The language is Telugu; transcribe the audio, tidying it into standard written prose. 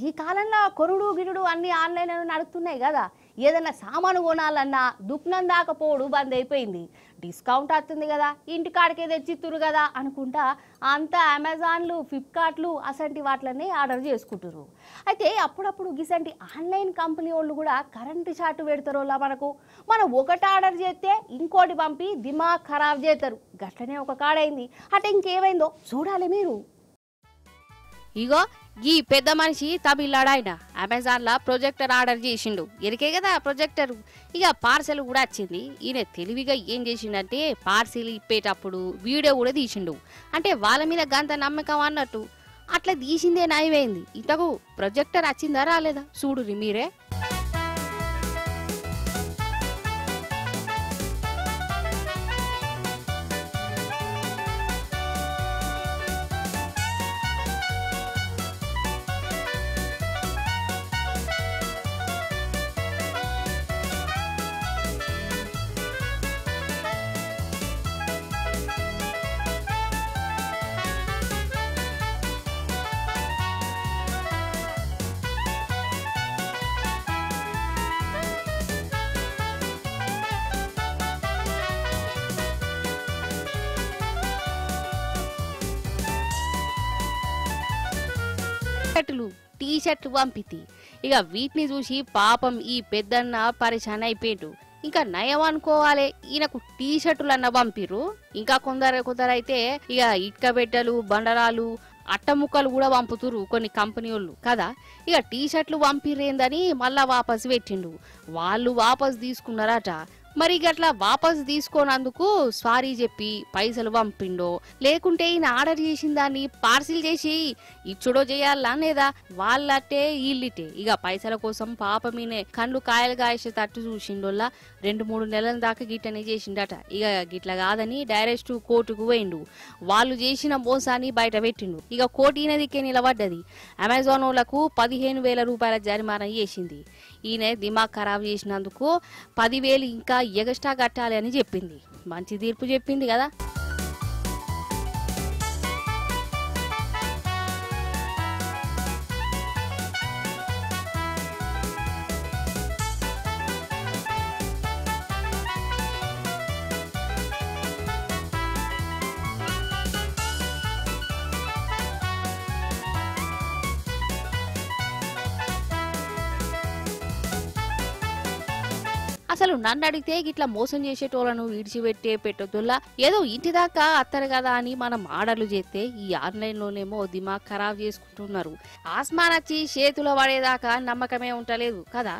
ఈ కాలంలో కొరుడు గిరుడు అన్ని ఆన్లైన్లో నడుస్తున్నాయి కదా. ఏదైనా సామాను కొనాలన్నా దుకాణం దాకా పోడు బంద్ అయిపోయింది. డిస్కౌంట్ వస్తుంది కదా, ఇంటికాడికే తెచ్చిత్తురు కదా అనుకుంటా అంతా అమెజాన్లు, ఫ్లిప్కార్ట్లు అసంటి వాటిలనే ఆర్డర్ చేసుకుంటారు. అయితే అప్పుడప్పుడు గిసంటి ఆన్లైన్ కంపెనీ వాళ్ళు కూడా కరెంటు షార్ట్ పెడతారోలా మనకు. మనం ఒకటి ఆర్డర్ చేస్తే ఇంకోటి పంపి దిమాగ్ ఖరాబ్ చేస్తారు. గట్లనే ఒక కాడైంది. అటు ఇంకేమైందో చూడాలి మీరు. ఇగో ఈ పెద్ద మనిషి తమిళనాడాయన అమెజాన్లో ప్రొజెక్టర్ ఆర్డర్ చేసిండు. ఎరికే కదా ప్రొజెక్టర్. ఇక పార్సెల్ కూడా వచ్చింది. ఈయన తెలివిగా ఏం చేసిండంటే పార్సెల్ ఇప్పేటప్పుడు వీడియో కూడా తీసిండు. అంటే వాళ్ళ మీద గంత నమ్మకం అన్నట్టు. అట్లా తీసిందే నయమైంది. ఇంతకు ప్రొజెక్టర్ వచ్చిందా రాలేదా చూడురి మీరే. టీ షర్ట్లు పంపితి. ఇక వీటిని చూసి పాపం ఈ పెద్దన్న పరిశాన్ అయిపోయాడు. ఇంకా నయం అనుకోవాలి, ఈయనకు టీ షర్టులు అన్న పంపిరు. ఇంకా కొందరైతే ఇక ఇటుక బిడ్డలు, బండరాలు, అట్టముక్కలు కూడా పంపుతురు కొన్ని కంపెనీ వాళ్ళు కదా. ఇక టీ షర్ట్లు పంపిరేందని మళ్ళా వాపసు పెట్టిండు. వాళ్ళు వాపసు తీసుకున్నారట. మరి గట్లా వాపసు తీసుకోనందుకు సారీ చెప్పి పైసలు పంపిండో, లేకుంటే ఈయన ఆర్డర్ చేసిన దాన్ని పార్సిల్ చేసి ఇచ్చుడో చేయాలా లేదా వాళ్ళట్టే వీళ్ళిటే. ఇక పైసల కోసం పాపమీనే కళ్ళు కాయలు కాయసే తట్టు చూసిండోల్లా 2-3 నెలల దాకా గిట్టనే చేసిండట. ఇక గిట్లా కాదని డైరెక్ట్ కోర్టుకు పోయిండు. వాళ్ళు చేసిన మోసాన్ని బయట పెట్టిండు. ఇక కోర్టు ఈయనదికే నిలబడ్డది. అమెజాన్ వాళ్ళకు 15,000 రూపాయల జరిమానా చేసింది. ఈయన దిమాగ్ ఖరాబ్ చేసినందుకు 10,000 ఇంకా ఎగస్ట్రా కట్టాలి అని చెప్పింది. మంచి తీర్పు చెప్పింది కదా. అసలు నన్ను అడిగితే గిట్లా మోసం చేసేటోళ్ళను విడిచిపెట్టే పెట్టొద్దుల్లా. ఏదో ఇంటి దాకా అత్తరు కదా అని మనం ఆర్డర్లు చేస్తే ఈ ఆన్లైన్లోనేమో దిమాగ్ ఖరాబ్ చేసుకుంటున్నారు. ఆస్మాన్ వచ్చి చేతిలో పడేదాకా నమ్మకమే ఉండలేదు కదా.